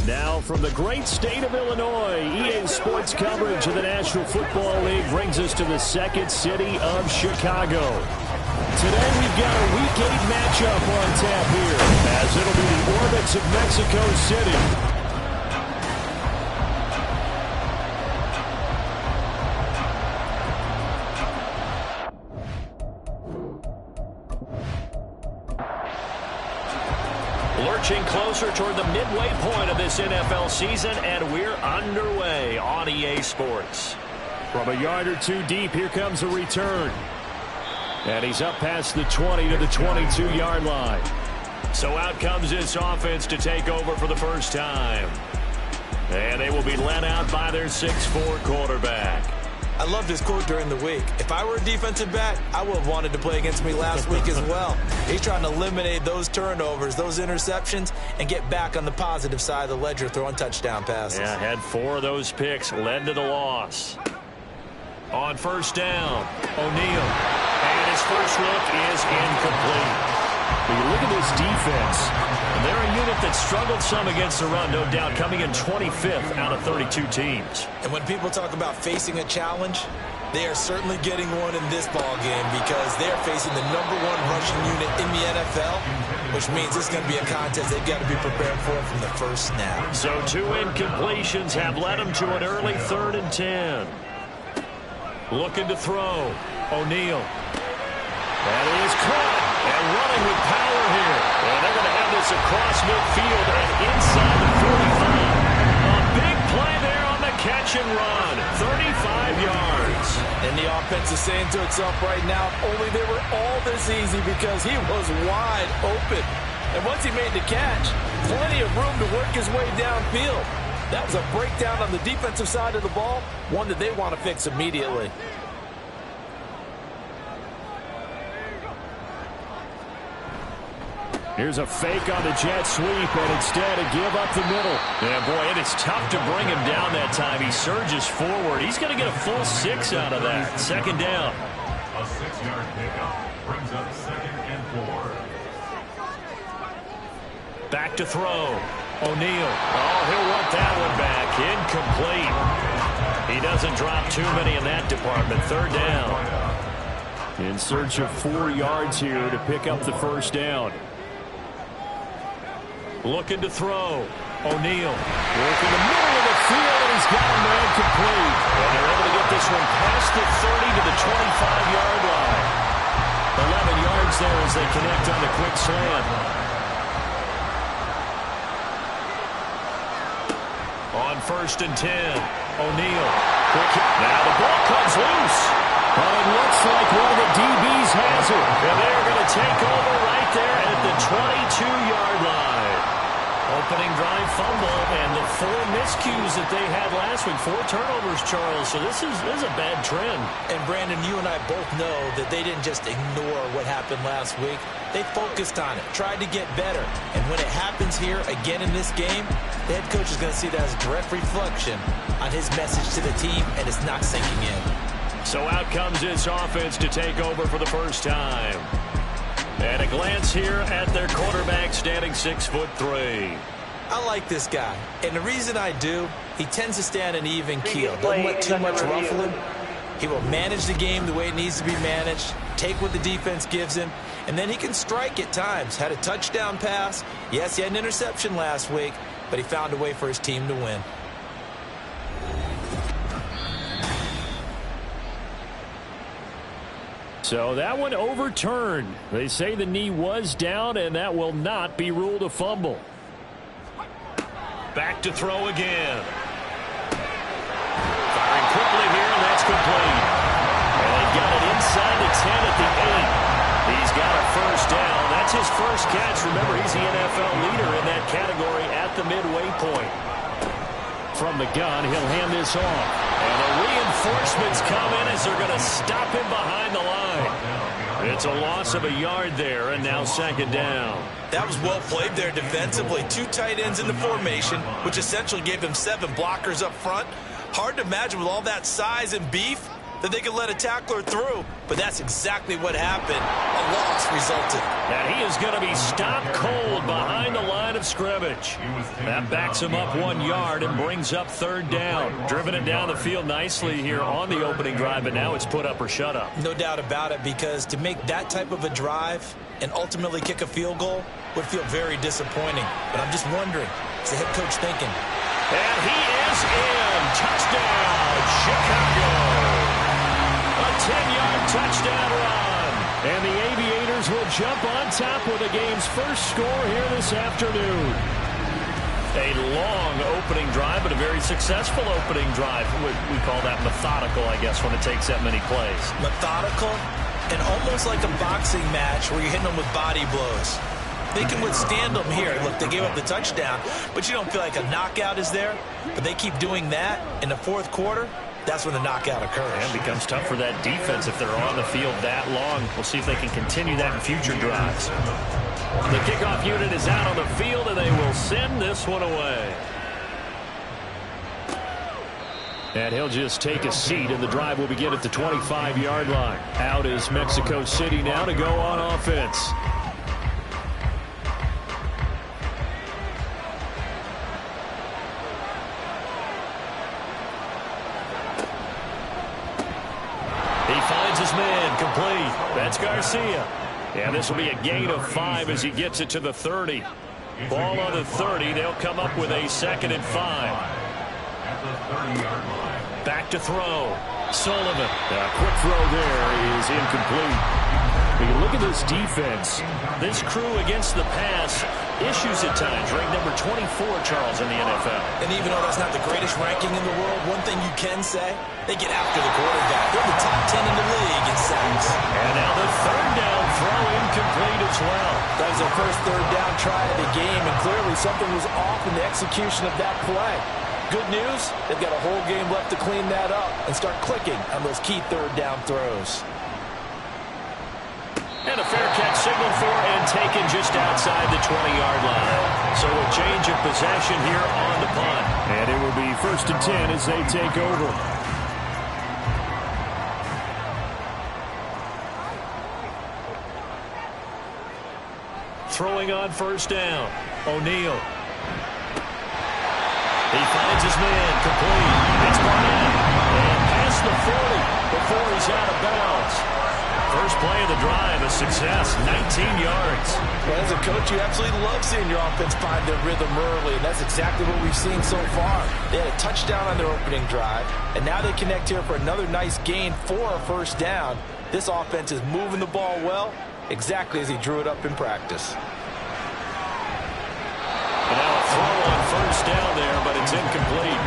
Now from the great state of Illinois, EA Sports coverage of the National Football League brings us to the second city of Chicago. Today we've got a Week 8 matchup on tap here, as it'll be the Orbits of Mexico City. Lurching closer toward the midway point of this NFL season, and we're underway on EA Sports. From a yard or two deep, here comes a return. And he's up past the 20 to the 22-yard line. So out comes this offense to take over for the first time. And they will be led out by their 6'4" quarterback. I loved his quote during the week. If I were a defensive back, I would have wanted to play against me last week as well. He's trying to eliminate those turnovers, those interceptions, and get back on the positive side of the ledger throwing touchdown passes. Yeah, had 4 of those picks, led to the loss. On first down, O'Neal. And his first look is incomplete. When you look at this defense, they're a unit that struggled some against the run, no doubt, coming in 25th out of 32 teams. And when people talk about facing a challenge, they are certainly getting one in this ball game because they're facing the #1 rushing unit in the NFL, which means it's going to be a contest they've got to be prepared for from the first snap. So 2 incompletions have led them to an early 3rd and 10. Looking to throw, O'Neal. That is caught. And running with power here. And they're going to have this across midfield and inside the 45. A big play there on the catch and run. 35 yards. And the offense is saying to itself right now, only they were all this easy because he was wide open. And once he made the catch, plenty of room to work his way downfield. That was a breakdown on the defensive side of the ball, one that they want to fix immediately. Here's a fake on the jet sweep, and instead a give up the middle. Yeah, boy, it is tough to bring him down that time. He surges forward. He's going to get a full 6 out of that. Second down. A 6-yard pickup brings up 2nd and 4. Back to throw. O'Neal. Oh, he'll want that one back. Incomplete. He doesn't drop too many in that department. 3rd down. In search of 4 yards here to pick up the first down. Looking to throw. O'Neal. Working the middle of the field, and he's got a man complete. And they're able to get this one past the 30 to the 25-yard line. 11 yards there as they connect on the quick slant. On 1st and 10. O'Neal. Now the ball comes loose. But it looks like one of the DBs has it. And they're going to take over right there at the 22-yard line. Opening drive fumble, and the 4 miscues that they had last week. 4 turnovers, Charles. So this is a bad trend. And, Brandon, you and I both know that they didn't just ignore what happened last week. They focused on it, tried to get better. And when it happens here again in this game, the head coach is going to see that as a direct reflection on his message to the team, and it's not sinking in. So out comes this offense to take over for the first time. And a glance here at their quarterback, standing 6'3". I like this guy, and the reason I do, he tends to stay on an even keel. Doesn't let too much ruffle him. He will manage the game the way it needs to be managed, take what the defense gives him, and then he can strike at times. Had a touchdown pass. Yes, he had an interception last week, but he found a way for his team to win. So that one overturned. They say the knee was down, and that will not be ruled a fumble. Back to throw again. Firing quickly here, and that's complete. And they've got it inside the 10 at the 8. He's got a first down. That's his first catch. Remember, he's the NFL leader in that category at the midway point. From the gun, he'll hand this off. And the reinforcements come in as they're going to stop him behind the line. It's a loss of a yard there, and now 2nd down. That was well played there defensively. 2 tight ends in the formation, which essentially gave them 7 blockers up front. Hard to imagine with all that size and beef that they could let a tackler through, but that's exactly what happened. A loss resulted. And he is going to be stopped cold behind the line line of scrimmage. That backs him up 1 yard and brings up third down. Driven it down the field nicely here on the opening drive, but now it's put up or shut up. No doubt about it, because to make that type of a drive and ultimately kick a field goal would feel very disappointing. But I'm just wondering, what's the head coach thinking? And he is in. Touchdown, Chicago. A 10-yard touchdown run. And the Aviators will jump on top with the game's first score here this afternoon. A long opening drive, but a very successful opening drive. We call that methodical, I guess, when it takes that many plays. Methodical and almost like a boxing match where you're hitting them with body blows. They can withstand them here. Look, they gave up the touchdown, but you don't feel like a knockout is there. But they keep doing that in the fourth quarter. That's when the knockout occurs. And it becomes tough for that defense if they're on the field that long. We'll see if they can continue that in future drives. The kickoff unit is out on the field, and they will send this one away. And he'll just take a seat, and the drive will begin at the 25-yard line. Out is Mexico City now to go on offense. He finds his man, complete. That's Garcia. And this will be a gain of 5 as he gets it to the 30. Ball on the 30. They'll come up with a 2nd and 5. Back to throw. Sullivan. A quick throw there is incomplete. When you look at this defense, this crew against the pass, issues at times. Ranked number 24, Charles, in the NFL. And even though that's not the greatest ranking in the world, one thing you can say, they get after the quarterback. They're the top 10 in the league in sacks. And now the third down throw incomplete as well. That was their first third down try of the game, and clearly something was off in the execution of that play. Good news, they've got a whole game left to clean that up and start clicking on those key third down throws. And a fair catch signaled for and taken just outside the 20-yard line. So a change of possession here on the punt. And it will be 1st and 10 as they take over. Throwing on 1st down. O'Neal. He finds his man, complete. It's Barnett. And past the 40 before he's out of bounds. First play of the drive, a success, 19 yards. Well, as a coach, you absolutely love seeing your offense find their rhythm early, and that's exactly what we've seen so far. They had a touchdown on their opening drive, and now they connect here for another nice gain for a 1st down. This offense is moving the ball well, exactly as he drew it up in practice. And now a throw on 1st down there, but it's incomplete.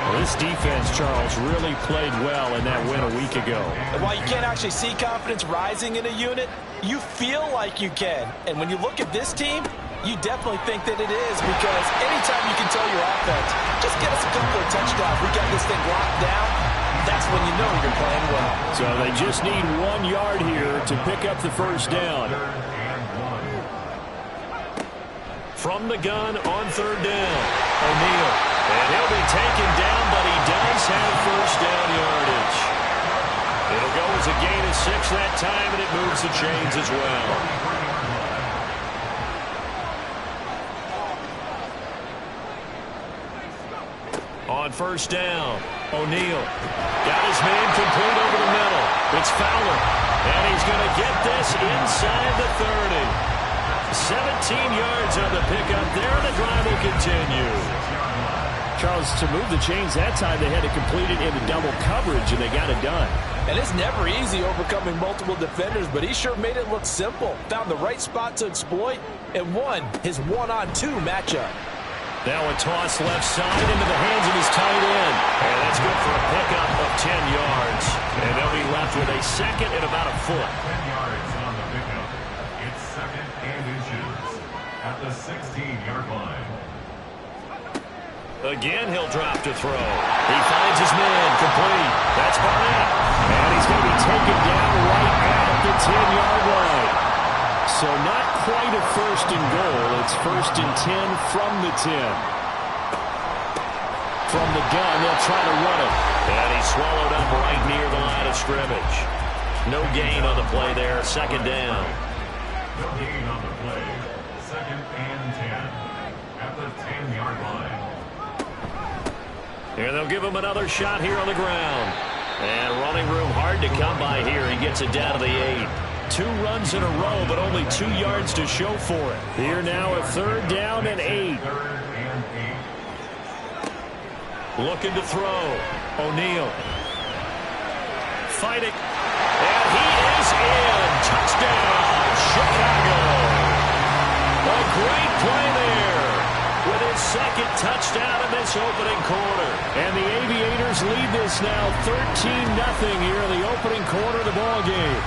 Well, this defense, Charles, really played well in that win a week ago. And while you can't actually see confidence rising in a unit, you feel like you can. And when you look at this team, you definitely think that it is, because anytime you can tell your offense, just get us a couple of touchdowns, we got this thing locked down, that's when you know you're playing well. So they just need 1 yard here to pick up the 1st down. From the gun on 3rd down, O'Neal. And he'll be taken down, but he does have 1st down yardage. It'll go as a gain of 6 that time, and it moves the chains as well. On 1st down, O'Neal. Got his man complete over the middle. It's Fowler. And he's going to get this inside the 30. 17 yards on the pickup there, and the drive will continue. Charles, to move the chains that time, they had to complete it into double coverage, and they got it done. And it's never easy overcoming multiple defenders, but he sure made it look simple. Found the right spot to exploit and won his 1-on-2 matchup. Now a toss left side into the hands of his tight end. And that's good for a pickup of 10 yards. And they'll be left with a 2nd and about a foot. 10 yards on the pickup. It's 2nd and inches at the 16-yard line. Again, he'll drop to throw. He finds his man, complete. That's Barnett. And he's going to be taken down right at the 10-yard line. So not quite a 1st and goal. It's 1st and 10 from the 10. From the gun, they'll try to run it. And he's swallowed up right near the line of scrimmage. No gain on the play there. 2nd down. No gain on the play. 2nd and 10. And they'll give him another shot here on the ground. And running room hard to come by here. He gets it down to the 8. 2 runs in a row, but only 2 yards to show for it. Here now a 3rd down and 8. Looking to throw. O'Neal. Fighting. And he is in. Touchdown, Chicago. A great play there with his 2nd touchdown in this opening quarter. And the Aviators lead this now 13-0 here in the opening quarter of the ball game.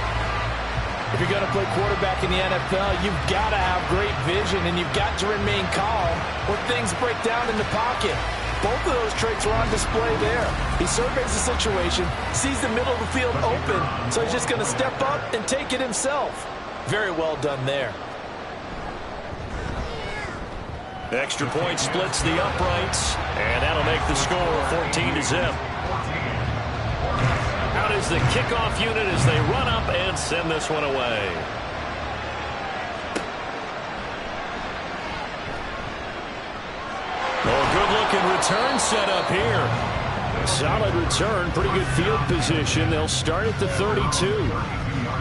If you're going to play quarterback in the NFL, you've got to have great vision, and you've got to remain calm when things break down in the pocket. Both of those traits are on display there. He surveys the situation, sees the middle of the field open, so he's just going to step up and take it himself. Very well done there. Extra point splits the uprights, and that'll make the score 14-0. Out is the kickoff unit as they run up and send this one away. Oh, good-looking return set up here. Solid return, pretty good field position. They'll start at the 32.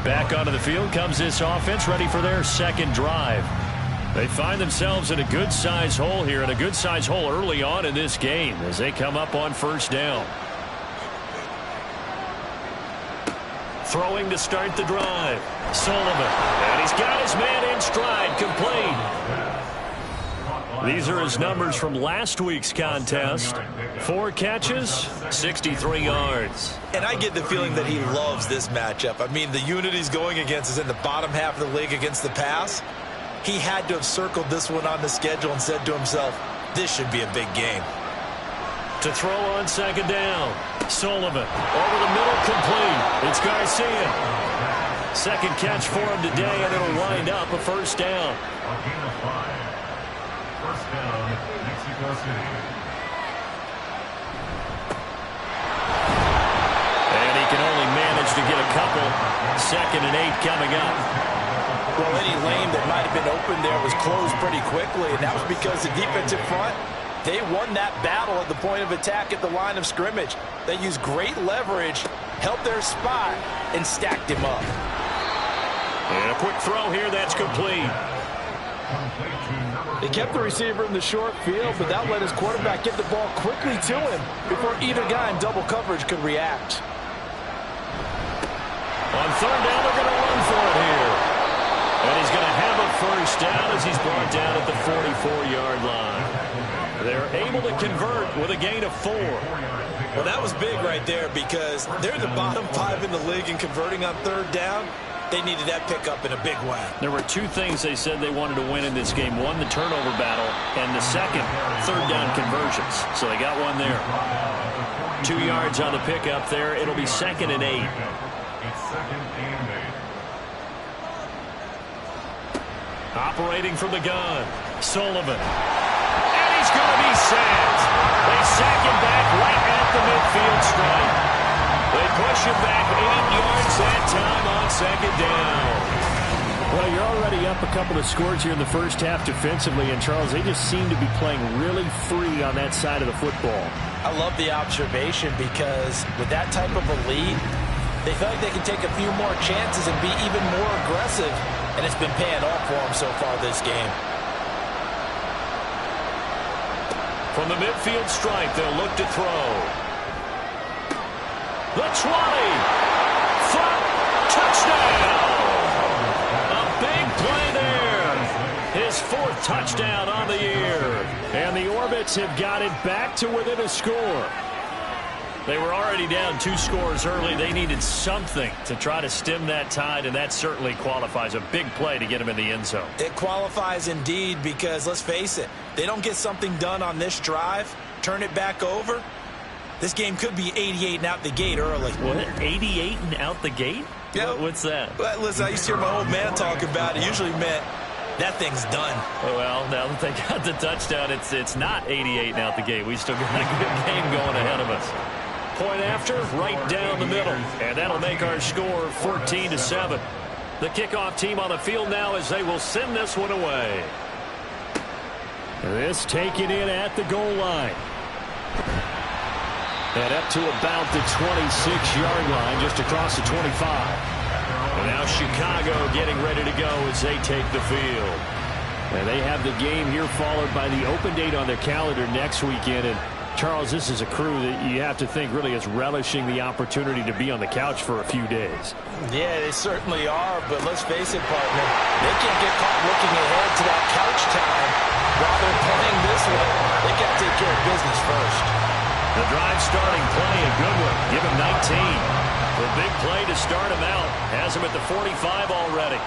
Back onto the field comes this offense, ready for their 2nd drive. They find themselves in a good-size hole here, and a good-size hole early on in this game as they come up on 1st down. Throwing to start the drive. Sullivan. And he's got his man in stride. Complete. These are his numbers from last week's contest. 4 catches, 63 yards. And I get the feeling that he loves this matchup. I mean, the unit he's going against is in the bottom half of the league against the pass. He had to have circled this one on the schedule and said to himself, this should be a big game. To throw on 2nd down. Sullivan over the middle, complete. It's Garcia. 2nd catch for him today, and it'll wind up a 1st down. First down, Mexico City. And he can only manage to get a couple. 2nd and 8 coming up. Well, any lane that might have been open there was closed pretty quickly, and that was because the defensive front, they won that battle at the point of attack at the line of scrimmage. They used great leverage, held their spot, and stacked him up. And a quick throw here, that's complete. They kept the receiver in the short field, but that let his quarterback get the ball quickly to him before either guy in double coverage could react. On 3rd down, they're going to run for it here. And he's going to have a 1st down as he's brought down at the 44-yard line. They're able to convert with a gain of 4. Well, that was big right there because they're the bottom 5 in the league in converting on 3rd down. They needed that pickup in a big way. There were 2 things they said they wanted to win in this game. 1, the turnover battle, and the 2nd, 3rd down conversions. So they got one there. 2 yards on the pickup there. It'll be 2nd and 8. It's 2nd and 8. Operating from the gun, Sullivan. And he's going to be sacked. They sack him back right at the midfield stripe. They push him back 8 yards that time on 2nd down. Well, you're already up a couple of scores here in the first half defensively, and Charles, they just seem to be playing really free on that side of the football. I love the observation because with that type of a lead, they feel like they can take a few more chances and be even more aggressive, and it's been paying off for them so far this game. From the midfield stripe, they'll look to throw. The 20. Front. Touchdown. A big play there. His 4th touchdown on the year. And the Orbits have got it back to within a score. They were already down 2 scores early. They needed something to try to stem that tide, and that certainly qualifies. A big play to get them in the end zone. It qualifies indeed because, let's face it, they don't get something done on this drive, turn it back over, this game could be 88 and out the gate early. What? 88 and out the gate? Yep. What's that? Well, listen, I used to hear my old man talk about it. It usually meant that thing's done. Well, now that they got the touchdown, it's not 88 and out the gate. We still got a good game going ahead of us. Point after, right down the middle. And that'll make our score 14-7. The kickoff team on the field now as they will send this one away. This taken in at the goal line. And up to about the 26-yard line, just across the 25. And now Chicago getting ready to go as they take the field. And they have the game here followed by the open date on their calendar next weekend. And Charles, this is a crew that you have to think really is relishing the opportunity to be on the couch for a few days. Yeah, they certainly are, but let's face it, partner, they can't get caught looking ahead to that couch time while they're playing this way. They got to take care of business first. The drive starting play, a good one. Give him 19. The big play to start him out. Has him at the 45 already.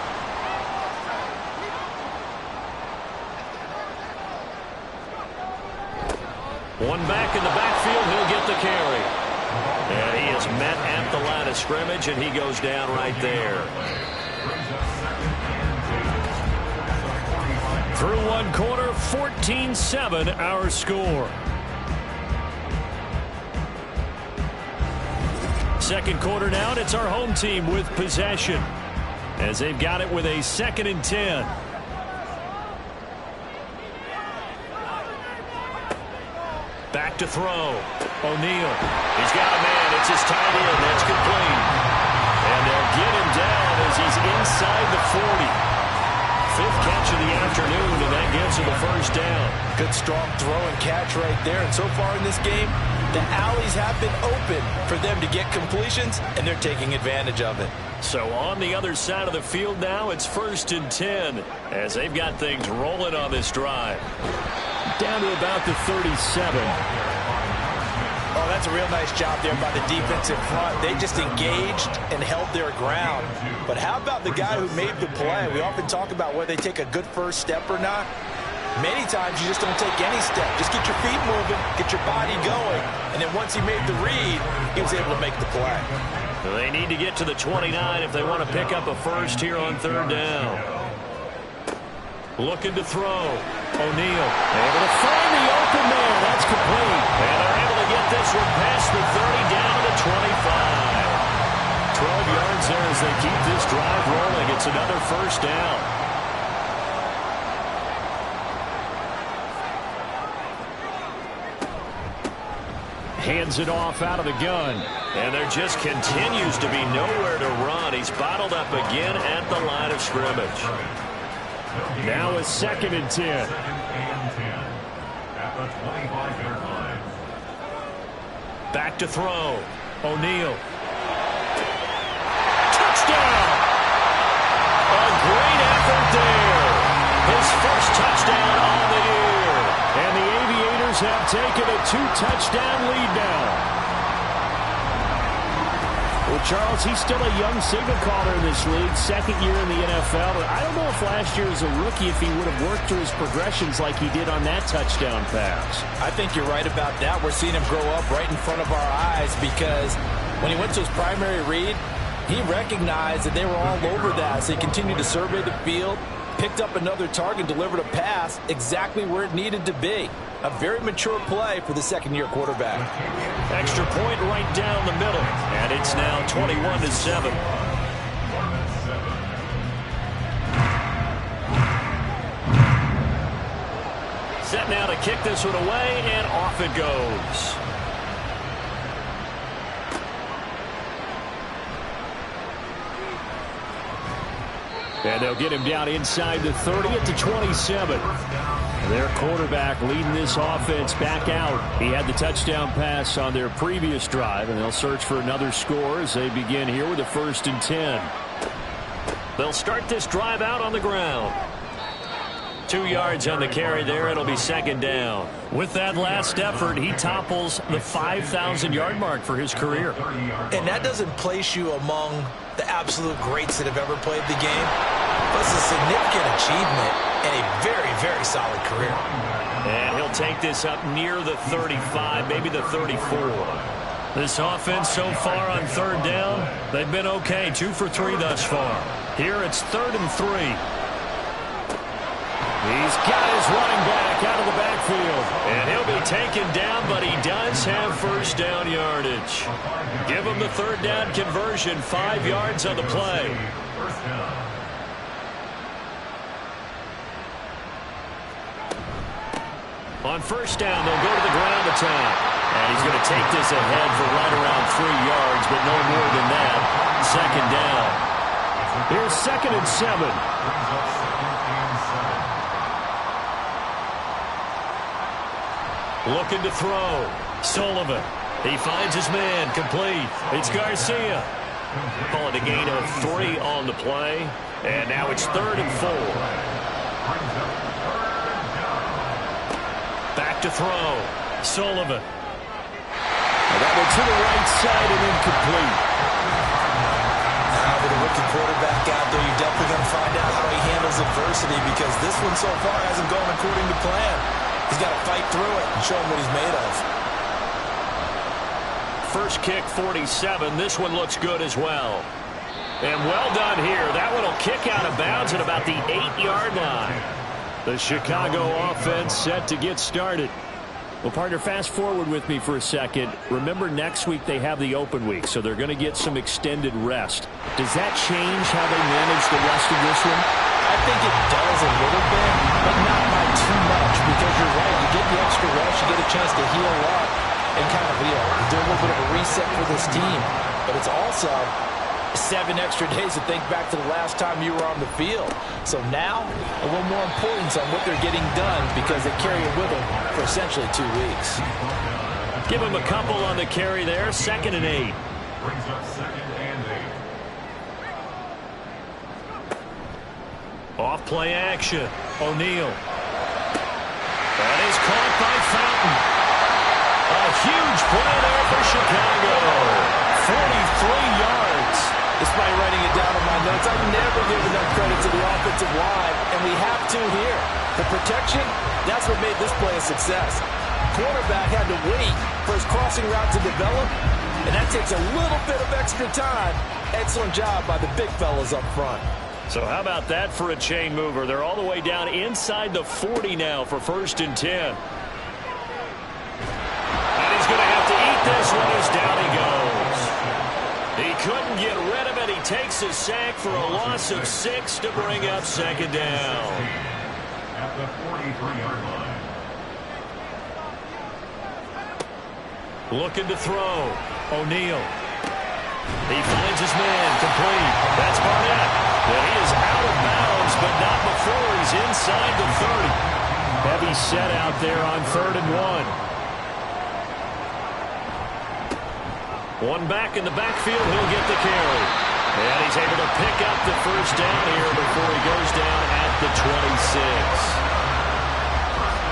One back in the backfield, he'll get the carry. And he is met at the line of scrimmage, and he goes down right there. Through one quarter, 14-7 our score. Second quarter now, and it's our home team with possession as they've got it with a 2nd and 10. Back to throw. O'Neal. He's got a man. It's his tight end. That's complete. And they'll get him down as he's inside the 40. 5th catch of the afternoon, and that gives him the first down. Good strong throw and catch right there. And so far in this game, the alleys have been open for them to get completions, and they're taking advantage of it. So on the other side of the field now, it's 1st and 10 as they've got things rolling on this drive. Down to about the 37. Oh, that's a real nice job there by the defensive front. They just engaged and held their ground. But how about the guy who made the play? We often talk about whether they take a good first step or not. Many times you just don't take any step. Just get your feet moving, get your body going, and then once he made the read, he was able to make the play. They need to get to the 29 if they want to pick up a first here on 3rd down. Looking to throw. O'Neal able to find the open man. That's complete. And they're able to get this one past the 30 down to the 25. 12 yards there as they keep this drive rolling. It's another first down. Hands it off out of the gun. And there just continues to be nowhere to run. He's bottled up again at the line of scrimmage. Now a 2nd and 10. At the 25-yard line. Back to throw. O'Neal. Touchdown! A great effort there. His first touchdown on the year. And the Aviators have taken a 2-touchdown lead now. Well, Charles, he's still a young signal caller in this league, 2nd year in the NFL. But I don't know if last year as a rookie, if he would have worked through his progressions like he did on that touchdown pass. I think you're right about that. We're seeing him grow up right in front of our eyes because when he went to his primary read, he recognized that they were all over that. So he continued to survey the field, picked up another target, delivered a pass exactly where it needed to be. A very mature play for the 2nd-year quarterback. Extra point right down the middle. And it's now 21-7. Set now to kick this one away, and off it goes. And they'll get him down inside the 30 at the 27. Their quarterback leading this offense back out. He had the touchdown pass on their previous drive, and they'll search for another score as they begin here with a 1st and 10. They'll start this drive out on the ground. 2 yards on the carry there. It'll be 2nd down. With that last effort, he topples the 5,000-yard mark for his career. And that doesn't place you among the absolute greats that have ever played the game. But it's a significant achievement and a very, very solid career. And he'll take this up near the 35, maybe the 34. This offense so far on 3rd down, they've been okay. 2 for 3 thus far. Here it's 3rd and 3. He's got his running back out of the backfield. And he'll be taken down, but he does have first down yardage. Give him the 3rd down conversion, 5 yards on the play. First down. On first down, they'll go to the ground attack. And he's going to take this ahead for right around 3 yards, but no more than that. Second down. Here's 2nd and 7. Looking to throw. Sullivan. He finds his man. Complete. It's Garcia. Call it a gain of 3 on the play. And now it's 3rd and 4. Back to throw. Sullivan. That one to the right side and incomplete. Now with a rookie quarterback out there, you're definitely going to find out how he handles adversity, because this one so far hasn't gone according to plan. He's got to fight through it and show him what he's made of. First kick, 47. This one looks good as well. And well done here. That one will kick out of bounds at about the 8-yard line. The Chicago offense set to get started. Well, partner, fast forward with me for a second. Remember, next week they have the open week, so they're going to get some extended rest. Does that change how they manage the rest of this one? I think it does a little bit, but not by too much, because you're right. You get the extra rest, you get a chance to heal up and kind of, do a little bit of a reset for this team. But it's also 7 extra days to think back to the last time you were on the field. So now, a little more importance on what they're getting done, because they carry it with them for essentially 2 weeks. Give them a couple on the carry there. 2nd and 8. Brings up 2nd and 8. Off play action. O'Neal. That is caught by Fountain. A huge play there for Chicago. 43 yards. Despite writing it down in my notes, I've never given enough credit to the offensive line, and we have to here. The protection, that's what made this play a success. Quarterback had to wait for his crossing route to develop, and that takes a little bit of extra time. Excellent job by the big fellas up front. So how about that for a chain mover? They're all the way down inside the 40 now for 1st and 10. And he's going to have to eat this one as down he goes. He couldn't get rid of it. He takes a sack for a loss of 6 to bring up 2nd down. At the 43-yard line. Looking to throw. O'Neal. He finds his man. Complete. That's Barnett. And he is out of bounds, but not before he's inside the 30. Heavy set out there on 3rd and 1. One back in the backfield. He'll get the carry. And he's able to pick up the 1st down here before he goes down at the 26.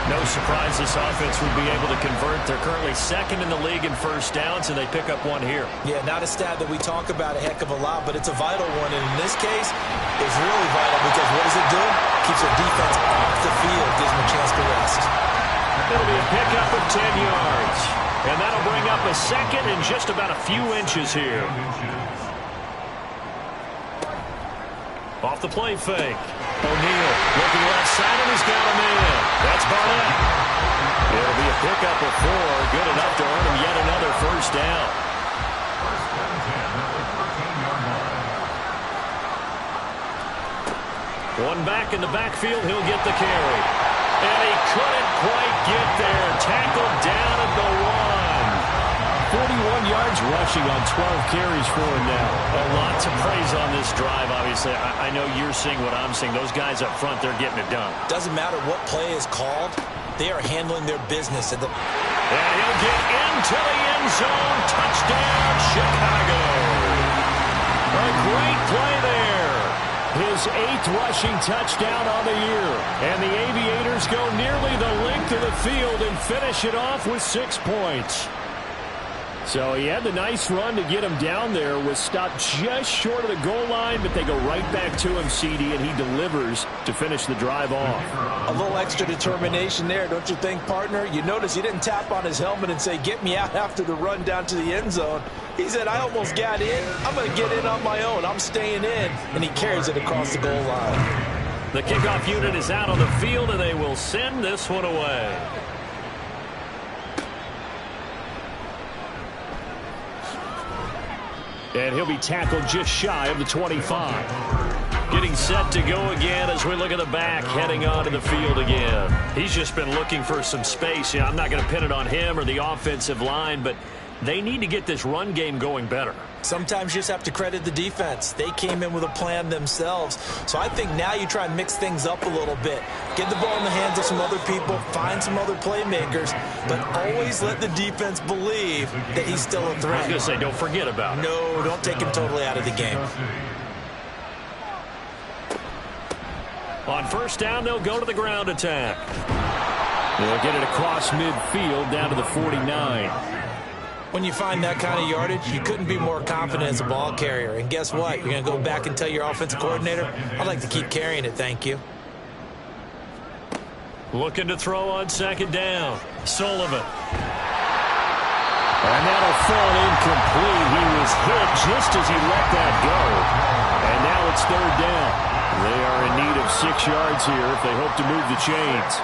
No surprise this offense would be able to convert. They're currently 2nd in the league in 1st downs, and they pick up one here. Yeah, not a stat that we talk about a heck of a lot, but it's a vital one. And in this case, it's really vital, because what does it do? Keeps their defense off the field, gives them a chance to rest. It'll be a pickup of 10 yards. And that'll bring up a 2nd and just about a few inches here. Off the play fake. O'Neal looking left side, and he's got him in. That's Barnett. It'll be a pickup of 4. Good enough to earn him yet another 1st down. One back in the backfield. He'll get the carry. And he couldn't quite get there. Tackled down at the 1. 41 yards rushing on 12 carries for him now. A lot to praise on this drive, obviously. I know you're seeing what I'm seeing. Those guys up front, they're getting it done. Doesn't matter what play is called. They are handling their business. And he'll get into the end zone. Touchdown, Chicago. A great play there. His 8th rushing touchdown on the year. And the Aviators go nearly the length of the field and finish it off with 6 points. So he had the nice run to get him down there, was stopped just short of the goal line, but they go right back to him, CD, and he delivers to finish the drive off. A little extra determination there, don't you think, partner? You notice he didn't tap on his helmet and say, get me out after the run down to the end zone. He said, I almost got in. I'm going to get in on my own. I'm staying in. And he carries it across the goal line. The kickoff unit is out on the field, and they will send this one away. And he'll be tackled just shy of the 25. Getting set to go again as we look at the back, heading onto the field again. He's just been looking for some space. I'm not going to pin it on him or the offensive line, but they need to get this run game going better. Sometimes you just have to credit the defense. They came in with a plan themselves. So I think now you try and mix things up a little bit. Get the ball in the hands of some other people, find some other playmakers, but always let the defense believe that he's still a threat. I was going to say, don't forget about it. No, don't take him totally out of the game. On first down, they'll go to the ground attack. They'll get it across midfield down to the 49. When you find that kind of yardage, you couldn't be more confident as a ball carrier. And guess what? You're going to go back and tell your offensive coordinator, I'd like to keep carrying it, thank you. Looking to throw on second down. Sullivan. And that'll fall incomplete. He was hit just as he let that go. And now it's third down. They are in need of 6 yards here if they hope to move the chains.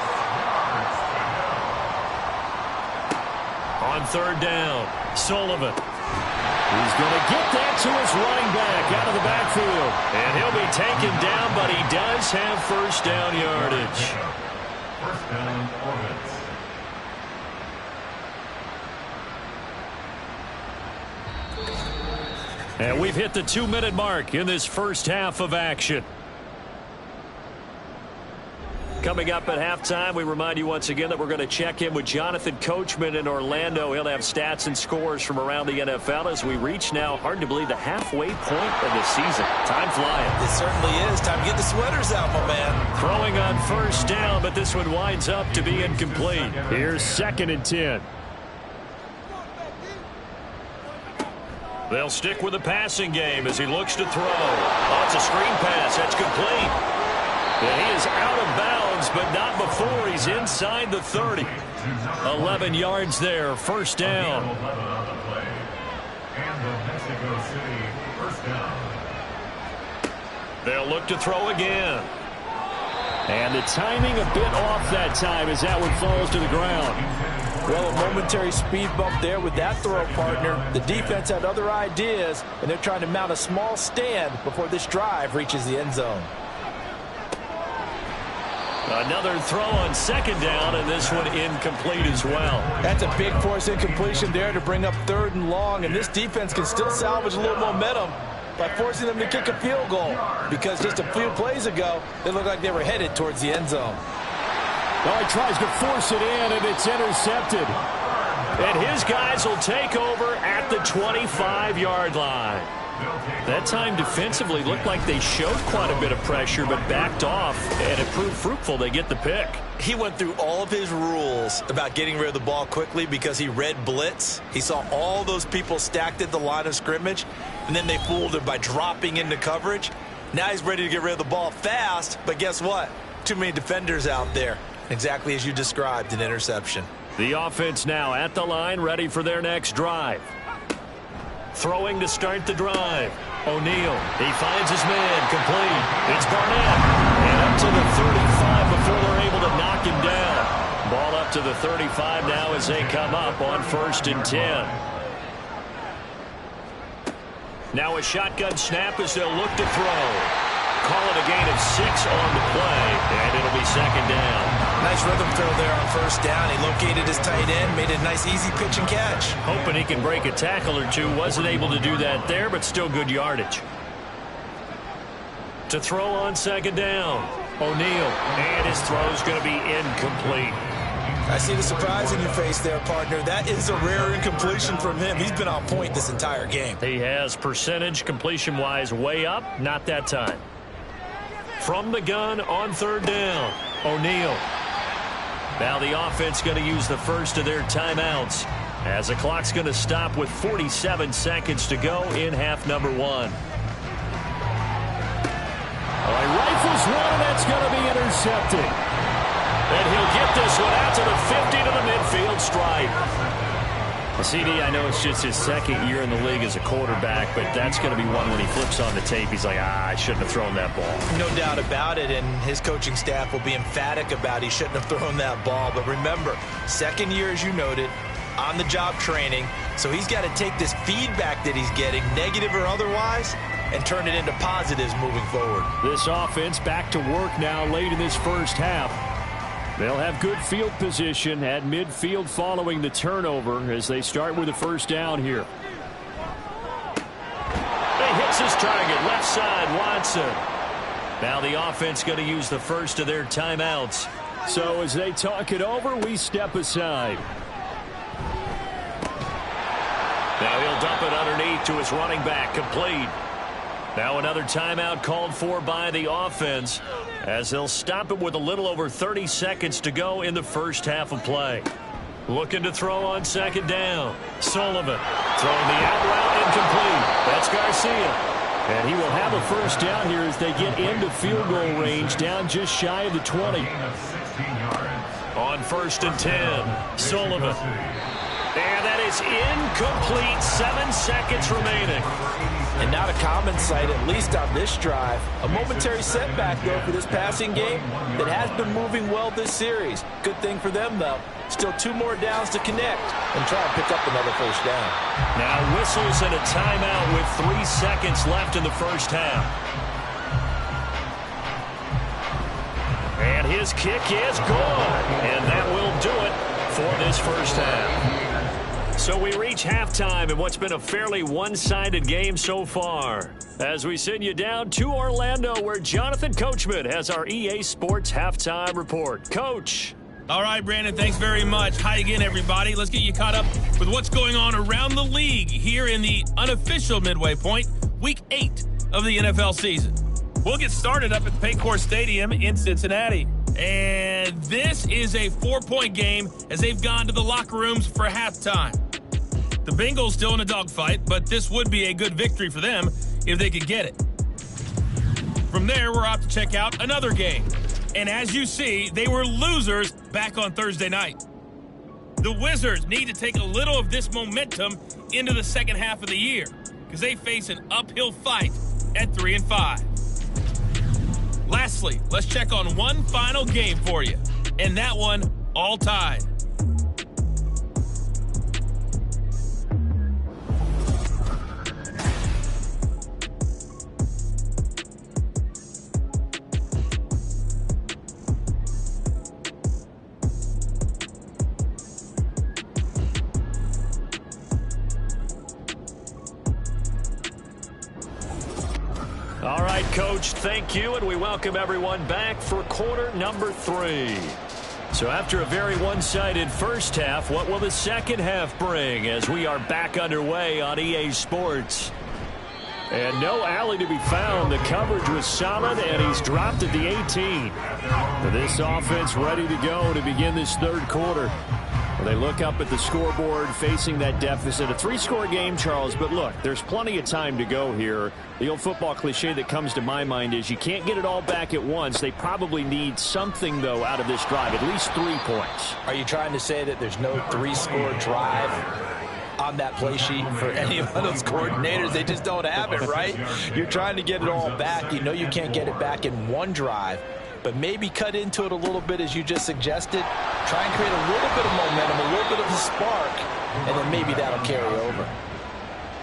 On third down, Sullivan. He's going to get that to his running back out of the backfield. And he'll be taken down, but he does have first down yardage. First down, Orbits. And we've hit the 2-minute mark in this first half of action. Coming up at halftime, we remind you once again that we're going to check in with Jonathan Coachman in Orlando. He'll have stats and scores from around the NFL as we reach now, hard to believe, the halfway point of the season. Time flying. It certainly is. Time to get the sweaters out, my man. Throwing on first down, but this one winds up to be incomplete. Here's 2nd and 10. They'll stick with the passing game as he looks to throw. Oh, it's a screen pass. That's complete. And he is out of bounds, but not before he's inside the 30. 11 yards there, first down. And the Mexico City first down. They'll look to throw again. And the timing a bit off that time as that one falls to the ground. Well, a momentary speed bump there with that throw, partner. The defense had other ideas, and they're trying to mount a small stand before this drive reaches the end zone. Another throw on second down, and this one incomplete as well. That's a big force incompletion there to bring up 3rd and long, and this defense can still salvage a little momentum by forcing them to kick a field goal, because just a few plays ago, they looked like they were headed towards the end zone. Well, he tries to force it in, and it's intercepted. And his guys will take over at the 25-yard line. That time defensively looked like they showed quite a bit of pressure but backed off, and it proved fruitful. They get the pick. He went through all of his rules about getting rid of the ball quickly because he read blitz. He saw all those people stacked at the line of scrimmage, and then they fooled him by dropping into coverage. Now he's ready to get rid of the ball fast, but guess what? Too many defenders out there. Exactly as you described, an interception. The offense now at the line, ready for their next drive. Throwing to start the drive. O'Neal, he finds his man, complete. It's Barnett, and up to the 35 before they're able to knock him down. Ball up to the 35 now as they come up on 1st and 10. Now a shotgun snap as they'll look to throw. Call it a gain of 6 on the play, and it'll be 2nd down. Nice rhythm throw there on first down. He located his tight end, made a nice easy pitch and catch. Hoping he can break a tackle or two. Wasn't able to do that there, but still good yardage. To throw on 2nd down, O'Neal, and his throw's going to be incomplete. I see the surprise in your face there, partner. That is a rare incompletion from him. He's been on point this entire game. He has percentage completion-wise way up, not that time. From the gun on 3rd down, O'Neal. Now the offense going to use the first of their timeouts as the clock's going to stop with 47 seconds to go in half number 1. He rifles one, and that's going to be intercepted. And he'll get this one out to the 50 to the midfield stripe. Well, CD, I know it's just his 2nd year in the league as a quarterback, but that's going to be one when he flips on the tape. He's like, I shouldn't have thrown that ball. No doubt about it, and his coaching staff will be emphatic about he shouldn't have thrown that ball. But remember, 2nd year, as you noted, on-the-job training, so he's got to take this feedback that he's getting, negative or otherwise, and turn it into positives moving forward. This offense back to work now late in this first half. They'll have good field position at midfield following the turnover as they start with a first down here. He hits his target, left side, Watson. Now the offense going to use the first of their timeouts. So as they talk it over, we step aside. Now he'll dump it underneath to his running back, complete. Now another timeout called for by the offense as they'll stop it with a little over 30 seconds to go in the first half of play. Looking to throw on second down. Sullivan throwing the out route incomplete. That's Garcia. And he will have a first down here as they get into field goal range, down just shy of the 20. On 1st and 10, Sullivan. And that is incomplete. 7 seconds remaining. And not a common sight, at least on this drive. A momentary setback, though, for this passing game that has been moving well this series. Good thing for them, though. Still 2 more downs to connect and try and pick up another first down. Now whistles and a timeout with 3 seconds left in the first half. And his kick is good. And that will do it for this first half. So we reach halftime in what's been a fairly one-sided game so far. As we send you down to Orlando, where Jonathan Coachman has our EA Sports Halftime Report. Coach. All right, Brandon, thanks very much. Hi again, everybody. Let's get you caught up with what's going on around the league here in the unofficial midway point, Week 8 of the NFL season. We'll get started up at Paycor Stadium in Cincinnati. And this is a 4-point game as they've gone to the locker rooms for halftime. The Bengals still in a dogfight, but this would be a good victory for them if they could get it. From there, we're off to check out another game. And as you see, they were losers back on Thursday night. The Wizards need to take a little of this momentum into the second half of the year because they face an uphill fight at 3-5. Lastly, let's check on one final game for you, and that one all tied. All right, Coach, thank you, and we welcome everyone back for quarter number 3. So after a very one-sided first half, what will the second half bring as we are back underway on EA Sports? And no alley to be found. The coverage was solid, and he's dropped at the 18. This offense ready to go to begin this third quarter. They look up at the scoreboard facing that deficit. A 3-score game, Charles, but look, there's plenty of time to go here. The old football cliche that comes to my mind is you can't get it all back at once. They probably need something, though, out of this drive, at least 3 points. Are you trying to say that there's no 3-score drive on that play sheet for any of those coordinators? They just don't have it, right? You're trying to get it all back. You know you can't get it back in one drive. But maybe cut into it a little bit as you just suggested. Try and create a little bit of momentum, a little bit of a spark, and then maybe that'll carry over.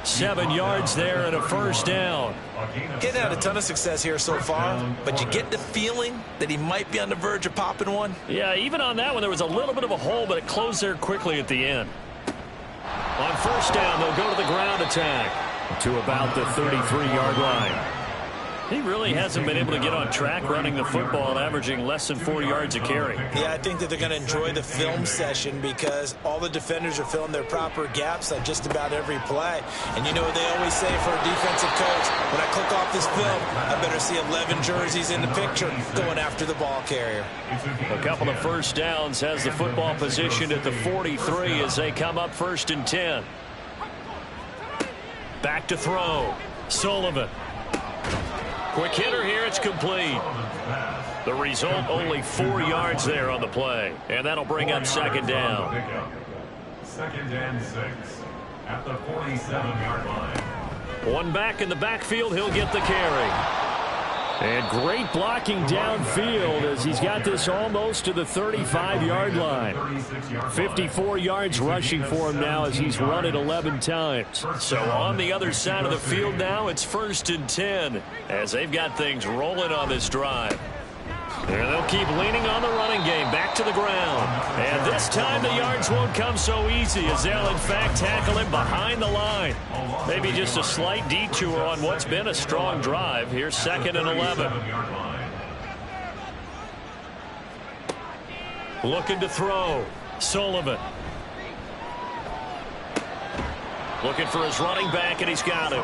7 yards there and a first down. Getting had a ton of success here so far, but you get the feeling that he might be on the verge of popping one. Yeah, even on that one, there was a little bit of a hole, but it closed there quickly at the end. On first down, they'll go to the ground attack to about the 33-yard line. He really hasn't been able to get on track running the football, averaging less than 4 yards a carry. Yeah, I think that they're going to enjoy the film session because all the defenders are filling their proper gaps on just about every play. And you know what they always say for a defensive coach? When I click off this film, I better see 11 jerseys in the picture going after the ball carrier. A couple of first downs, has the football positioned at the 43 as they come up 1st and 10. Back to throw. Sullivan. Quick hitter here, it's complete. The result, only 4 yards there on the play. And that'll bring up second down. 2nd and 6 at the 47-yard line. One back in the backfield, he'll get the carry. And great blocking downfield as he's got this almost to the 35-yard line. 54 yards rushing for him now as he's run it 11 times. So on the other side of the field now, it's 1st and 10 as they've got things rolling on this drive. And they'll keep leaning on the running game back to the ground. And this time the yards won't come so easy as they'll in fact tackle him behind the line. Maybe just a slight detour on what's been a strong drive. Here's 2nd and 11. Looking to throw. Sullivan. Looking for his running back, and he's got him.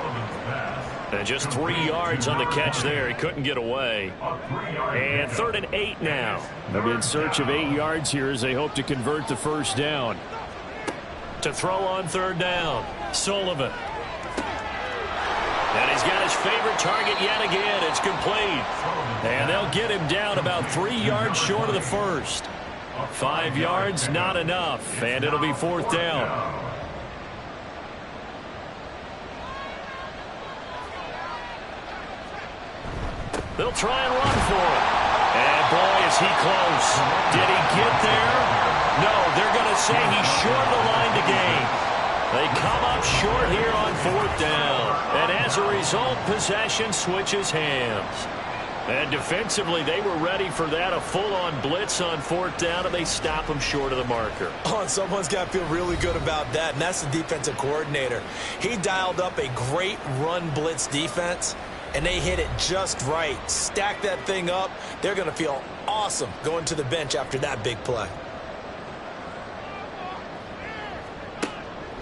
And just 3 yards on the catch there. He couldn't get away. And 3rd and 8 now. They'll be in search of 8 yards here as they hope to convert the first down. To throw on 3rd down. Sullivan. And he's got his favorite target yet again. It's complete. And they'll get him down about 3 yards short of the first. 5 yards, not enough. And it'll be 4th down. They'll try and run for it. And boy, is he close. Did he get there? No, they're going to say he's short of the line to gain. They come up short here on 4th down. And as a result, possession switches hands. And defensively, they were ready for that, a full-on blitz on 4th down, and they stop him short of the marker. Oh, and someone's got to feel really good about that, and that's the defensive coordinator. He dialed up a great run blitz defense, and they hit it just right. Stack that thing up. They're going to feel awesome going to the bench after that big play.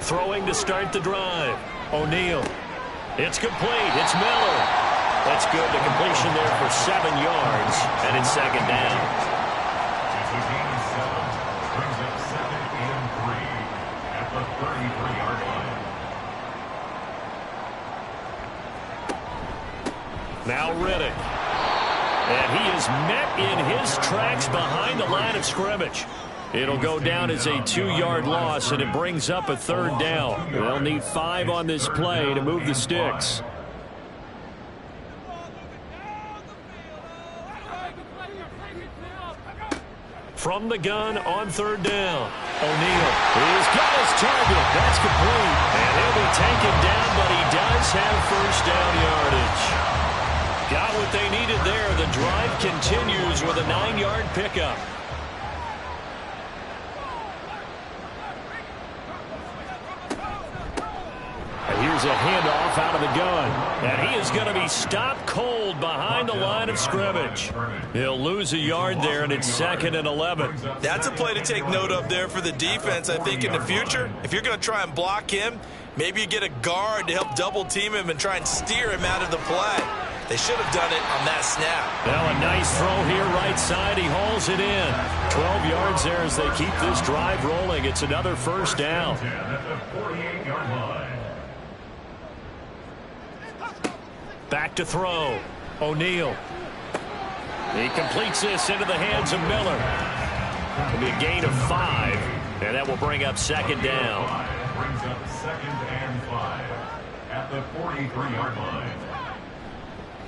Throwing to start the drive. O'Neal. It's complete. It's Miller. That's good. The completion there for 7 yards, and it's 2nd down. Brings up 2nd and 3 at the 33-yard line. Now Riddick. And he is met in his tracks behind the line of scrimmage. It'll go down as a 2-yard loss, and it brings up a 3rd down. They'll need 5 on this play to move the sticks. From the gun on 3rd down. O'Neal. He's got his target. That's complete. And he'll be taken down, but he does have 1st down yardage. Got what they needed there. The drive continues with a 9-yard pickup. And here's a handoff out of the gun. And he is going to be stopped cold behind the line of scrimmage. He'll lose a yard there, and it's 2nd and 11. That's a play to take note of there for the defense, I think, in the future. If you're going to try and block him, maybe you get a guard to help double-team him and try and steer him out of the play. They should have done it on that snap. Now a nice throw here right side. He hauls it in. 12 yards there as they keep this drive rolling. It's another 1st down. Back to throw. O'Neal. He completes this into the hands of Miller. It'll be a gain of 5, and that will bring up 2nd down. Brings up 2nd and 5 at the 43-yard line.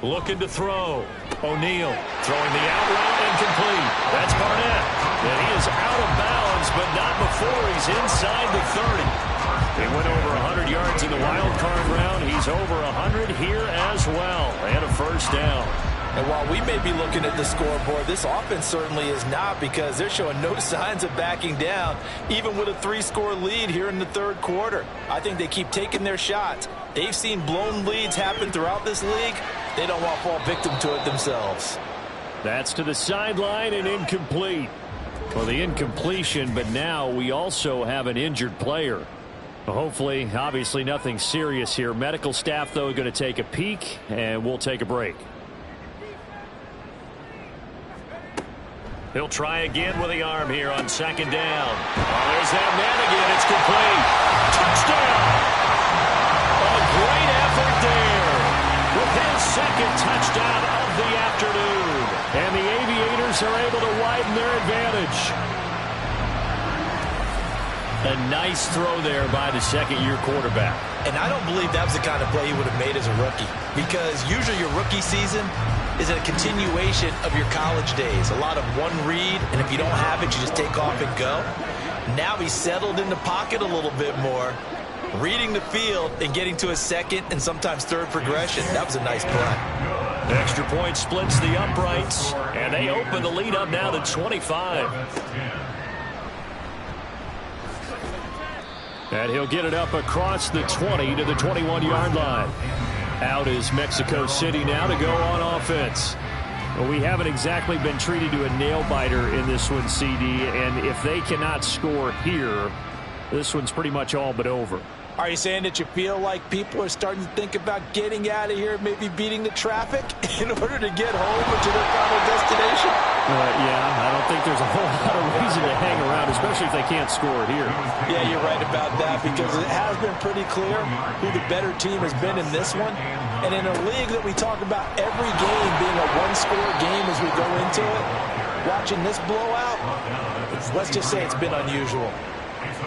Looking to throw. O'Neal throwing the out route incomplete. That's Barnett. And he is out of bounds, but not before he's inside the 30. He went over 100 yards in the wild card round. He's over 100 here as well. And a 1st down. And while we may be looking at the scoreboard, this offense certainly is not, because they're showing no signs of backing down, even with a 3-score lead here in the 3rd quarter. I think they keep taking their shots. They've seen blown leads happen throughout this league. They don't want to fall victim to it themselves. That's to the sideline and incomplete. Well, the incompletion, but now we also have an injured player. Hopefully, obviously nothing serious here. Medical staff, though, going to take a peek, and we'll take a break. He'll try again with the arm here on 2nd down. Oh, there's that man again. It's complete. Touchdown! A great effort there with his 2nd touchdown of the afternoon. And the Aviators are able to widen their advantage. A nice throw there by the 2nd-year quarterback. And I don't believe that was the kind of play he would have made as a rookie, because usually your rookie season, is a continuation of your college days. A lot of one read, and if you don't have it, you just take off and go. Now he's settled in the pocket a little bit more, reading the field and getting to a second and sometimes third progression. That was a nice play. Extra point splits the uprights, and they open the lead up now to 25. And he'll get it up across the 20 to the 21-yard line. Out is Mexico City now to go on offense. Well, we haven't exactly been treated to a nail-biter in this one, CD, and if they cannot score here, this one's pretty much all but over. Are you saying that you feel like people are starting to think about getting out of here, maybe beating the traffic in order to get home or to their final destination? Yeah, I don't think there's a whole lot of reason to hang around, especially if they can't score here. Yeah, you're right about that, because it has been pretty clear who the better team has been in this one. And in a league that we talk about every game being a one-score game as we go into it, watching this blowout, let's just say it's been unusual.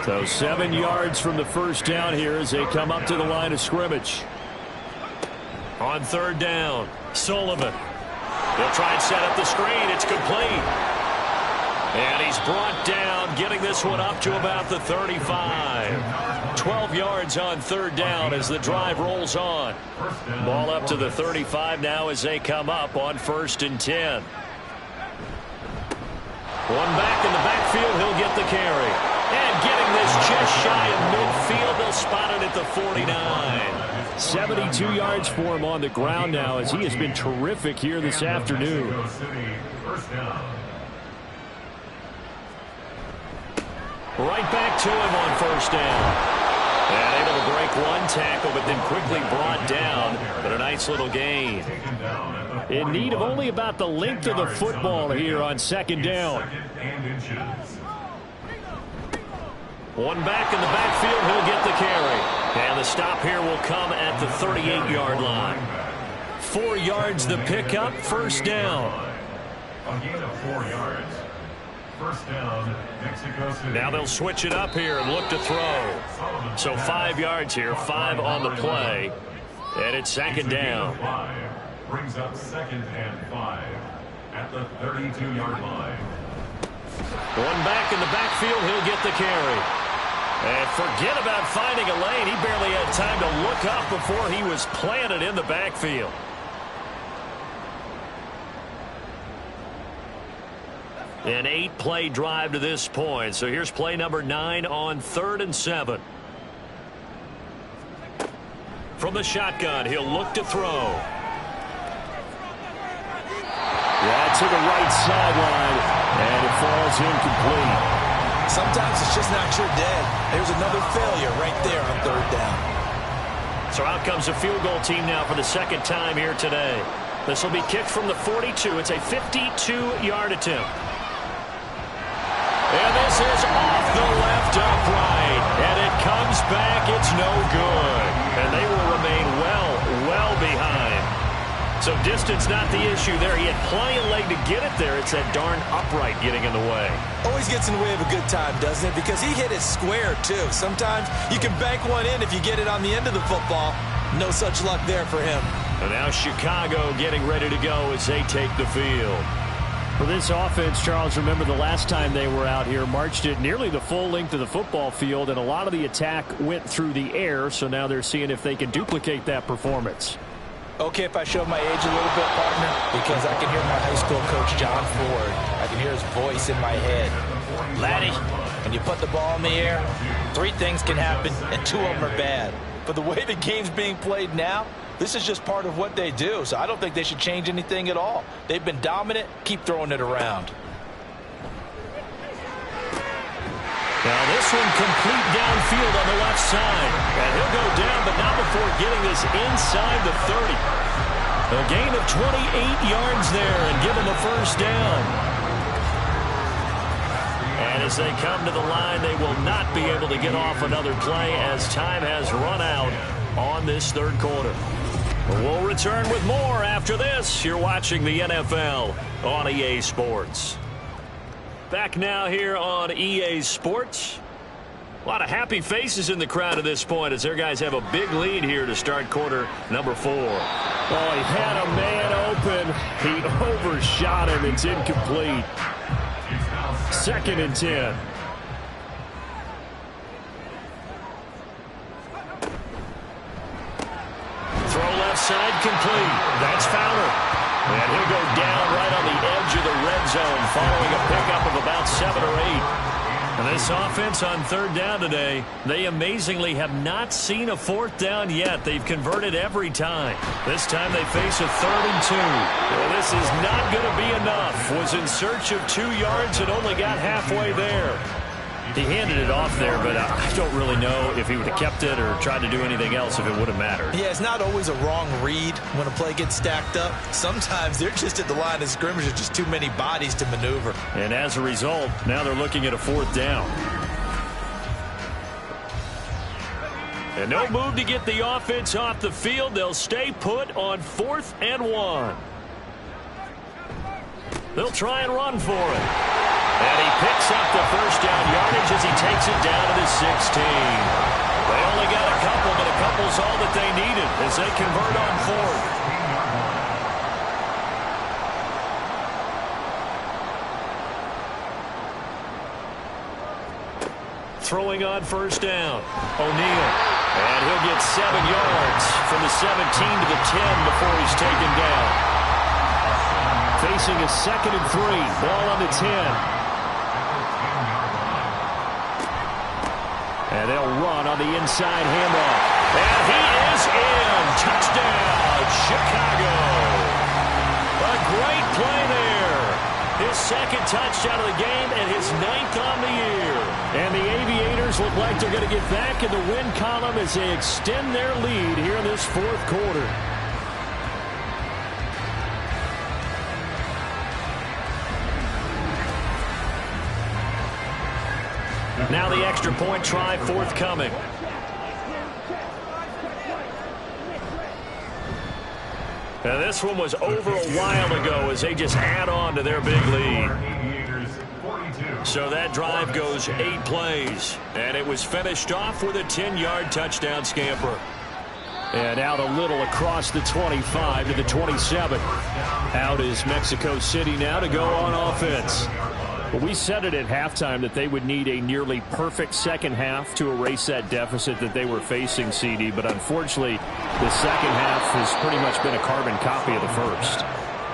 So 7 yards from the first down here as they come up to the line of scrimmage. On third down, Sullivan. They'll try and set up the screen. It's complete. And he's brought down, getting this one up to about the 35. 12 yards on third down as the drive rolls on. Ball up to the 35 now as they come up on 1st and 10. One back in the backfield, he'll get the carry. And getting this just shy of midfield, they'll spot it at the 49. 72 yards for him on the ground now as he has been terrific here this afternoon. Right back to him on first down. And able to break one tackle, but then quickly brought down. But a nice little gain. In need of only about the length of the football here on second down. One back in the backfield, he'll get the carry. And the stop here will come at the 38-yard line. 4 yards the pickup, first down. A gain of 4 yards. First down, Mexico City. Now they'll switch it up here and look to throw. So 5 yards here, 5 on the play. And it's second down. Brings up 2nd and 5 at the 32-yard line. One back in the backfield, he'll get the carry. And forget about finding a lane. He barely had time to look up before he was planted in the backfield. An 8-play drive to this point. So here's play number 9 on 3rd and 7. From the shotgun, he'll look to throw. Yeah, to the right sideline, and it falls incomplete. Sometimes it's just not your day. There's another failure right there on third down. So out comes a field goal team now for the second time here today. This will be kicked from the 42. It's a 52-yard attempt. And this is off the left upright. And it comes back. It's no good. And they will remain well behind. So distance not the issue there. He had plenty of leg to get it there. It's that darn upright getting in the way. Always gets in the way of a good time, doesn't it? Because he hit it square, too. Sometimes you can bank one in if you get it on the end of the football. No such luck there for him. And now Chicago getting ready to go as they take the field. For this offense, Charles, remember the last time they were out here, marched it nearly the full length of the football field, and a lot of the attack went through the air, so now they're seeing if they can duplicate that performance. Okay, if I show my age a little bit, partner, because I can hear my high school coach, John Ford. I can hear his voice in my head. Laddie, when you put the ball in the air, 3 things can happen, and 2 of them are bad. But the way the game's being played now, this is just part of what they do, so I don't think they should change anything at all. They've been dominant. Keep throwing it around. Now this one complete downfield on the left side. And he'll go down, but not before getting this inside the 30. A gain of 28 yards there and give him a first down. And as they come to the line, they will not be able to get off another play as time has run out on this third quarter. We'll return with more after this. You're watching the NFL on EA Sports. Back now here on EA Sports. A lot of happy faces in the crowd at this point as their guys have a big lead here to start quarter number 4. Oh, he had a man open. He overshot him. It's incomplete. 2nd and 10. Throw left side complete. That's Fowler. And he'll go down right on the edge of the red zone following a pickup of about 7 or 8. And this offense on 3rd down today, they amazingly have not seen a 4th down yet. They've converted every time. This time they face a 3rd and 2. Well, this is not going to be enough. Was in search of 2 yards and only got halfway there. He handed it off there, but I don't really know if he would have kept it or tried to do anything else if it would have mattered. Yeah, it's not always a wrong read when a play gets stacked up. Sometimes they're just at the line of scrimmage with just too many bodies to maneuver. And as a result, now they're looking at a 4th down. And no move to get the offense off the field. They'll stay put on 4th and 1. They'll try and run for it. And he picks up the 1st down yardage as he takes it down to the 16. They only got a couple, but a couple's all that they needed as they convert on 4th. Throwing on 1st down. O'Neal. And he'll get 7 yards from the 17 to the 10 before he's taken down. Facing a 2nd and 3. Ball on the 10. And they'll run on the inside handoff. And he is in. Touchdown, Chicago. A great play there. His 2nd touchdown of the game and his 9th on the year. And the Aviators look like they're going to get back in the win column as they extend their lead here in this 4th quarter. Now the extra point try forthcoming. Now this one was over a while ago as they just add on to their big lead. So that drive goes 8 plays. And it was finished off with a 10-yard touchdown scamper. And out a little across the 25 to the 27. Out is Mexico City now to go on offense. Well, we said it at halftime that they would need a nearly perfect 2nd half to erase that deficit that they were facing, CD. But unfortunately, the 2nd half has pretty much been a carbon copy of the 1st.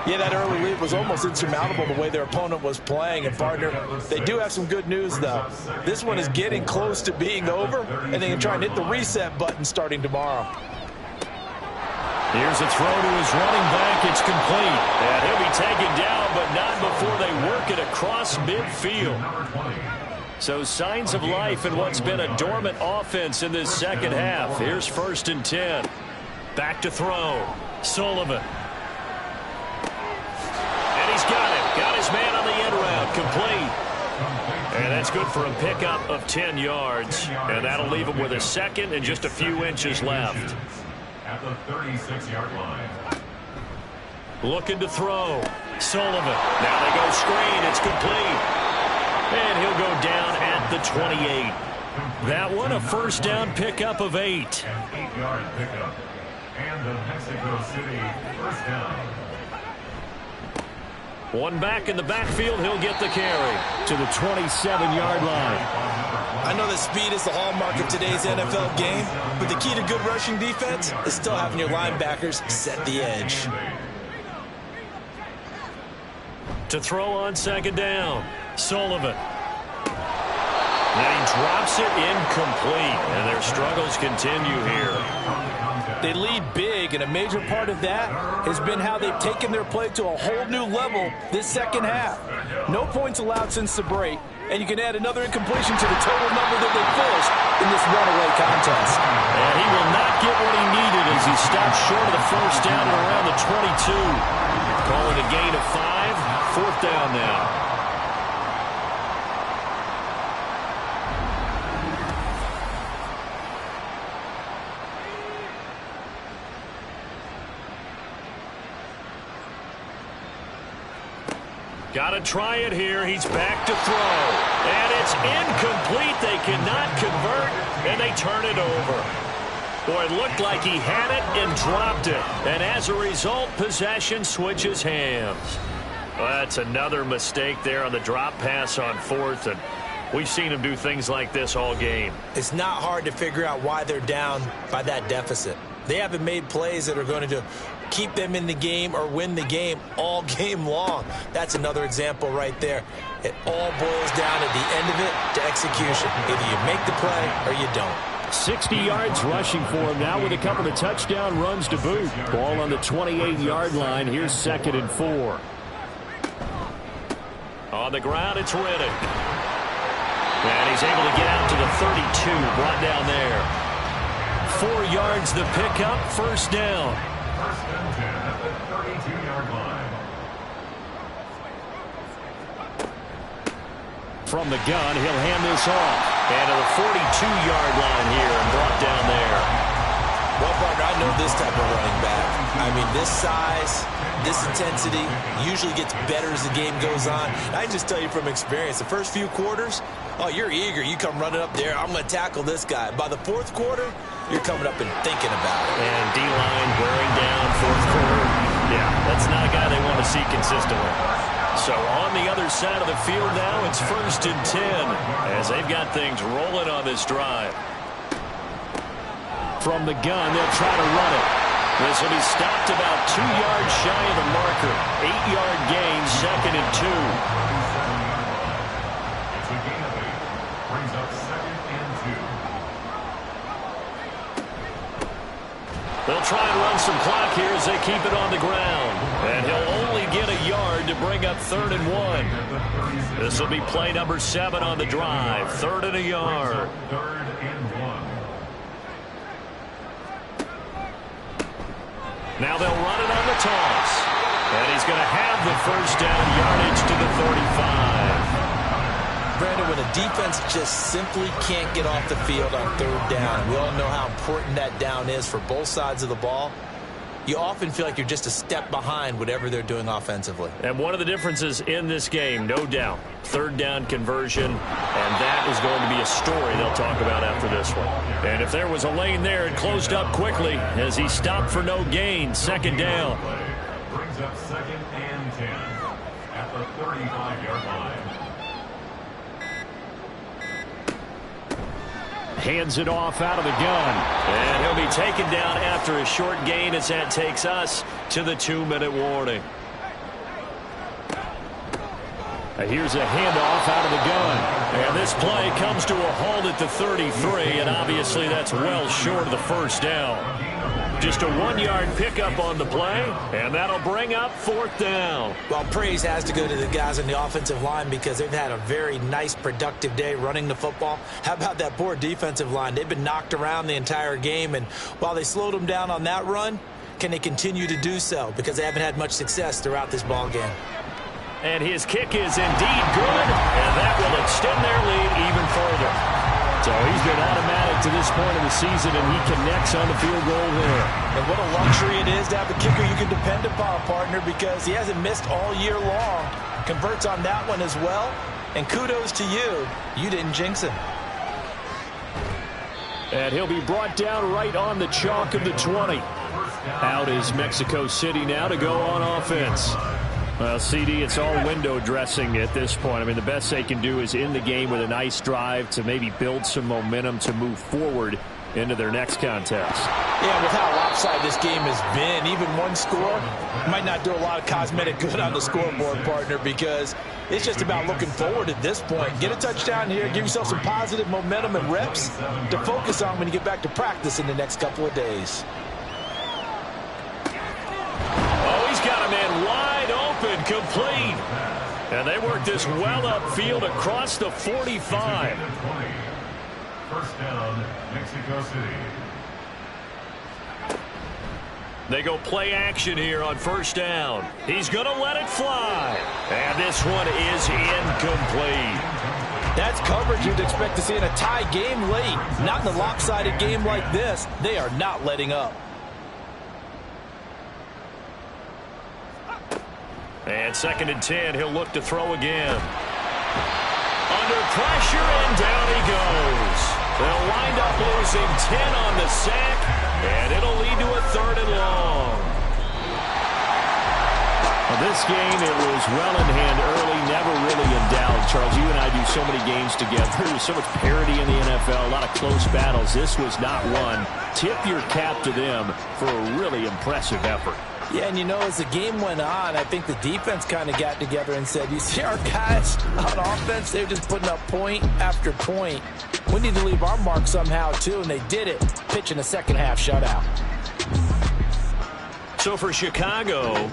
Yeah, that early lead was almost insurmountable the way their opponent was playing. And, partner, they do have some good news, though. This one is getting close to being over, and they can try and hit the reset button starting tomorrow. Here's a throw to his running back. It's complete. And he'll be taken down, but not before they work it across midfield. So signs of life in what's been a dormant offense in this 2nd half. Here's 1st and 10. Back to throw. Sullivan. And he's got it. Got his man on the end route. Complete. And that's good for a pickup of 10 yards. And that'll leave him with a 2nd and just a few inches left. At the 36-yard line. Looking to throw. Sullivan. Now they go screen. It's complete. And he'll go down at the 28. That one a 1st down pickup of 8. An 8-yard pickup. And the Mexico City 1st down. One back in the backfield. He'll get the carry to the 27-yard line. I know that speed is the hallmark of today's NFL game, but the key to good rushing defense is still having your linebackers set the edge. To throw on 2nd down. Sullivan. And he drops it incomplete. And their struggles continue here. They lead big, and a major part of that has been how they've taken their play to a whole new level this 2nd half. No points allowed since the break, and you can add another incompletion to the total number that they finished in this runaway contest. And he will not get what he needed as he stops short of the 1st down at around the 22. Calling a gain of 5. 4th down now. Got to try it here. He's back to throw. And it's incomplete. They cannot convert, and they turn it over. Boy, it looked like he had it and dropped it. And as a result, possession switches hands. Well, that's another mistake there on the drop pass on fourth, and we've seen him do things like this all game. It's not hard to figure out why they're down by that deficit. They haven't made plays that are going to keep them in the game or win the game all game long. That's another example right there. It all boils down at the end of it to execution. Either you make the play or you don't. 60 yards rushing for him now with a couple of touchdown runs to boot. Ball on the 28-yard line. Here's 2nd and 4. On the ground, it's Riddick. And he's able to get out to the 32, brought down there. 4 yards the pickup, first down. First and 10 at the 32-yard line. From the gun, he'll hand this off. And to the 42-yard line here and brought down there. Well, partner, I know this type of running back. I mean, this size, this intensity usually gets better as the game goes on. I can just tell you from experience, the first few quarters, oh, you're eager. You come running up there, I'm going to tackle this guy. By the fourth quarter, you're coming up and thinking about it. And D-line wearing down fourth quarter. Yeah, that's not a guy they want to see consistently. So on the other side of the field now, it's 1st and 10 as they've got things rolling on this drive. From the gun, they'll try to run it. This will be stopped about 2 yards shy of the marker. 8-yard gain, 2nd and 2. It's a gain of 8. Brings up 2nd and 2. They'll try and run some clock here as they keep it on the ground. And he'll only get a yard to bring up 3rd and 1. This will be play number 7 on the drive. 3rd and a yard. 3rd and 1. Now they'll run it on the toss. And he's going to have the first down, yardage to the 35. Brandon, when a defense just simply can't get off the field on 3rd down, we all know how important that down is for both sides of the ball. You often feel like you're just a step behind whatever they're doing offensively. And one of the differences in this game, no doubt, 3rd down conversion, and that is going to be a story they'll talk about after this one. And if there was a lane there, it closed up quickly as he stopped for no gain. 2nd down. Brings up 2nd and 10 at the 35-yard line. Hands it off out of the gun. And he'll be taken down after a short gain as that takes us to the 2-minute warning. Here's a handoff out of the gun. And this play comes to a halt at the 33, and obviously that's well short of the first down. Just a 1-yard pickup on the play, and that'll bring up 4th down. Well, praise has to go to the guys on the offensive line because they've had a very nice, productive day running the football. How about that poor defensive line? They've been knocked around the entire game, and while they slowed them down on that run, can they continue to do so? Because they haven't had much success throughout this ball game. And his kick is indeed good, and that will extend their lead even further. So he's been automatic to this point of the season, and he connects on the field goal there. And what a luxury it is to have a kicker you can depend upon, partner, because he hasn't missed all year long. Converts on that one as well. And kudos to you. You didn't jinx him. And he'll be brought down right on the chalk of the 20. Out is Mexico City now to go on offense. Well, CD, it's all window dressing at this point. I mean, the best they can do is in the game with a nice drive to maybe build some momentum to move forward into their next contest. Yeah, with how lopsided this game has been, even one score might not do a lot of cosmetic good on the scoreboard, partner, because it's just about looking forward at this point. Get a touchdown here, give yourself some positive momentum and reps to focus on when you get back to practice in the next couple of days. Oh, he's got a man wide open, complete. And they work this well upfield across the 45. First down, Mexico City. They go play action here on first down. He's going to let it fly. And this one is incomplete. That's coverage you'd expect to see in a tie game late. Not in a lopsided game like this. They are not letting up. And 2nd and 10, he'll look to throw again. Under pressure, and down he goes. They'll wind up losing 10 on the sack, and it'll lead to a 3rd and long. Well, this game, it was well in hand early, never really in doubt. Charles, you and I do so many games together. There's so much parity in the NFL, a lot of close battles. This was not one. Tip your cap to them for a really impressive effort. Yeah, and you know, as the game went on, I think the defense kind of got together and said, you see our guys on offense, they're just putting up point after point. We need to leave our mark somehow, too, and they did it, pitching a second-half shutout. So for Chicago,